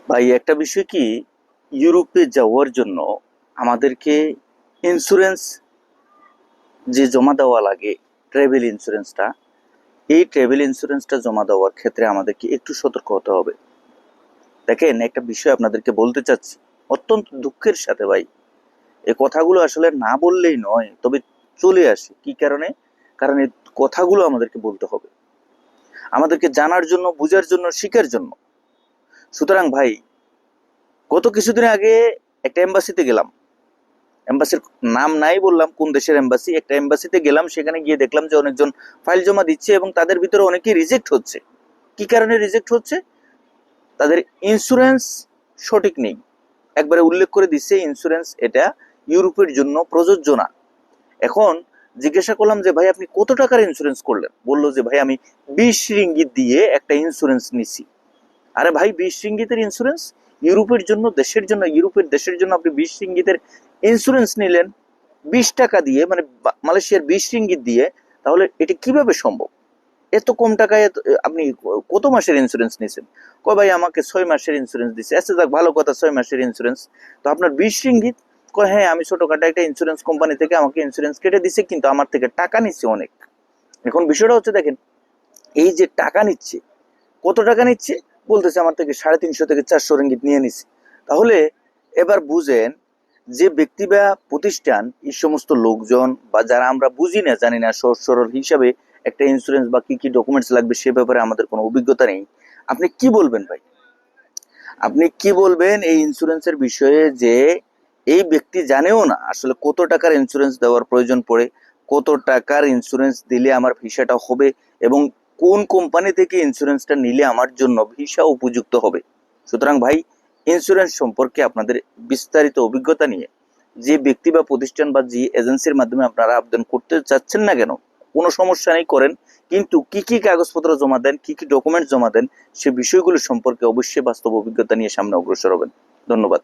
ভাই একটা বিষয় কি, ইউরোপে যাওয়ার জন্য আমাদেরকে ইন্স্যুরেন্স যে জমা দেওয়া লাগে, ট্রাভেল ইন্স্যুরেন্সটা, এই ট্রাভেল ইন্স্যুরেন্সটা জমা দেওয়ার ক্ষেত্রে আমাদেরকে একটু সতর্ক হতে হবে। দেখেন, একটা বিষয় আপনাদেরকে বলতে চাচ্ছি অত্যন্ত দুঃখের সাথে ভাই, এই কথাগুলো আসলে না বললেই নয়, তবে চলে আসে কি কারণে? কারণ এই কথাগুলো আমাদেরকে বলতে হবে, আমাদেরকে জানার জন্য, বুঝার জন্য, শিখার জন্য। সুতরাং ভাই, গত কিছুদিন আগে একটা এম্বাসিতে গেলাম। এম্বাসির নাম নাই বললাম, কোন দেশের এম্বাসি, একটা এম্বাসিতে গেলাম। সেখানে গিয়ে দেখলাম যে অনেকজন ফাইল জমা দিচ্ছে এবং তাদের ভিতরে অনেকেই রিজেক্ট হচ্ছে। কি কারণে রিজেক্ট হচ্ছে? তাদের ইন্স্যুরেন্স সঠিক নেই। একবারে উল্লেখ করে দিচ্ছে ইন্স্যুরেন্স এটা ইউরোপের জন্য প্রযোজ্য না। এখন জিজ্ঞাসা করলাম যে ভাই, আপনি কত টাকার ইন্স্যুরেন্স করলেন? বললো যে ভাই, আমি 20 রিঙ্গিত দিয়ে একটা ইন্স্যুরেন্স নিছি। আরে ভাই, 20 রিঙ্গিতের ইন্স্যুরেন্স ইউরোপের জন্য, দেশের জন্য, ইউরোপের দেশের জন্য আপনি 20 রিঙ্গিতের ইন্স্যুরেন্স নিলেন 20 টাকা দিয়ে, মানে মালয়েশিয়ার 20 রিঙ্গিত দিয়ে? তাহলে এটা কিভাবে সম্ভব? এত কম টাকায় আপনি কত মাসের ইন্স্যুরেন্স নিয়েছেন? কয় ভাই, আমাকে 6 মাসের ইন্স্যুরেন্স দিচ্ছে। আচ্ছা যাক, ভালো কথা, 6 মাসের ইন্স্যুরেন্স। তো আপনার 20 রিঙ্গিত? কয় হ্যাঁ, আমি ছোটখাটো একটা ইন্স্যুরেন্স কোম্পানি থেকে আমাকে ইন্স্যুরেন্স কেটে দিছে, কিন্তু আমার থেকে টাকা নিচ্ছে অনেক। এখন বিষয়টা হচ্ছে, দেখেন, এই যে টাকা নিচ্ছে, কত টাকা নিচ্ছে? বলতেছে আমার থেকে 350 থেকে 400 রিঙ্গিত নিয়ে নিছে। তাহলে এবার বুঝেন, যে ব্যক্তি বা প্রতিষ্ঠান, এই সমস্ত লোকজন বা যারা আমরা বুঝি না, জানি না, সহজ সরল হিসাবে একটা ইন্স্যুরেন্স বা কি কি ডকুমেন্টস লাগবে সে ব্যাপারে আমাদের কোনো অভিজ্ঞতা নেই। আপনি কি বলবেন ভাই? আপনি কি বলবেন এই ইন্স্যুরেন্সের বিষয়ে, যে এই ব্যক্তি জানেও না আসলে কত টাকার ইন্স্যুরেন্স দেওয়ার প্রয়োজন পড়ে, কত টাকার ইন্স্যুরেন্স দিলে আমার ভিসাটা হবে, এবং কোন কোম্পানি থেকে ইন্স্যুরেন্সটা নিলে আমার জন্য ভিসা উপযুক্ত হবে। সুতরাং ভাই, ইন্স্যুরেন্স সম্পর্কে আপনাদের বিস্তারিত অভিজ্ঞতা নিয়ে যে ব্যক্তি বা প্রতিষ্ঠান বা যে এজেন্সির মাধ্যমে আপনারা আবেদন করতে চাচ্ছেন না কেন, কোনো সমস্যা নেই, করেন। কিন্তু কি কি কাগজপত্র জমা দেন, কি কি ডকুমেন্ট জমা দেন, সে বিষয়গুলো সম্পর্কে অবশ্যই বাস্তব অভিজ্ঞতা নিয়ে সামনে অগ্রসর হবেন। ধন্যবাদ।